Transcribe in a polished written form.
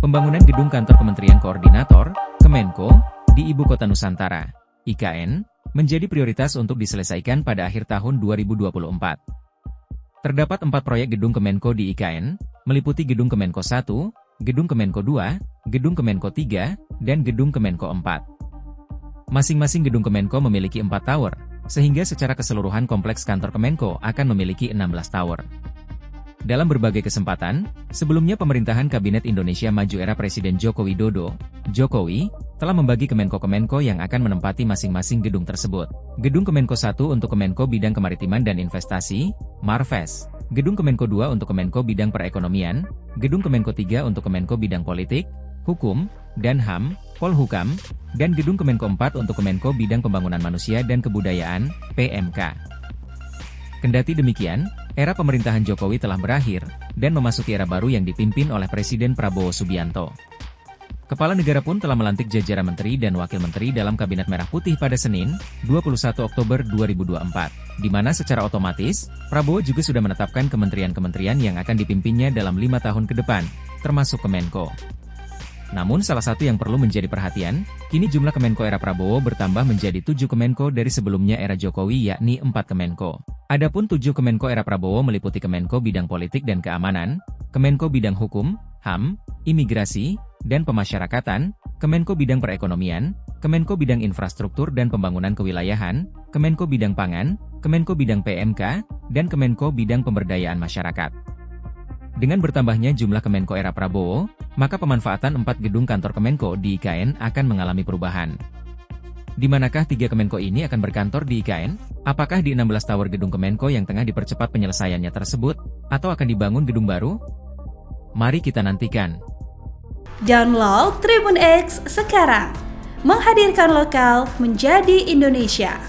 Pembangunan gedung kantor Kementerian Koordinator, Kemenko, di Ibu Kota Nusantara, IKN, menjadi prioritas untuk diselesaikan pada akhir tahun 2024. Terdapat 4 proyek gedung Kemenko di IKN, meliputi Gedung Kemenko 1, Gedung Kemenko 2, Gedung Kemenko 3, dan Gedung Kemenko 4. Masing-masing gedung Kemenko memiliki 4 tower, sehingga secara keseluruhan kompleks kantor Kemenko akan memiliki 16 tower. Dalam berbagai kesempatan, sebelumnya pemerintahan Kabinet Indonesia Maju era Presiden Joko Widodo, Jokowi, telah membagi Kemenko-Kemenko yang akan menempati masing-masing gedung tersebut. Gedung Kemenko 1 untuk Kemenko Bidang Kemaritiman dan Investasi, Marves. Gedung Kemenko 2 untuk Kemenko Bidang Perekonomian, Gedung Kemenko 3 untuk Kemenko Bidang Politik, Hukum, dan HAM, Polhukam, dan Gedung Kemenko 4 untuk Kemenko Bidang Pembangunan Manusia dan Kebudayaan, PMK. Kendati demikian, era pemerintahan Jokowi telah berakhir, dan memasuki era baru yang dipimpin oleh Presiden Prabowo Subianto. Kepala negara pun telah melantik jajaran menteri dan wakil menteri dalam Kabinet Merah Putih pada Senin, 21 Oktober 2024, di mana secara otomatis, Prabowo juga sudah menetapkan kementerian-kementerian yang akan dipimpinnya dalam 5 tahun ke depan, termasuk Kemenko. Namun salah satu yang perlu menjadi perhatian, kini jumlah Kemenko era Prabowo bertambah menjadi 7 Kemenko dari sebelumnya era Jokowi yakni 4 Kemenko. Adapun 7 Kemenko era Prabowo meliputi Kemenko Bidang Politik dan Keamanan, Kemenko Bidang Hukum, HAM, Imigrasi, dan Pemasyarakatan, Kemenko Bidang Perekonomian, Kemenko Bidang Infrastruktur dan Pembangunan Kewilayahan, Kemenko Bidang Pangan, Kemenko Bidang PMK, dan Kemenko Bidang Pemberdayaan Masyarakat. Dengan bertambahnya jumlah Kemenko era Prabowo, maka pemanfaatan 4 gedung kantor Kemenko di IKN akan mengalami perubahan. Di manakah 3 Kemenko ini akan berkantor di IKN? Apakah di 16 tower gedung Kemenko yang tengah dipercepat penyelesaiannya tersebut, atau akan dibangun gedung baru? Mari kita nantikan. Download Tribun X sekarang, menghadirkan lokal menjadi Indonesia.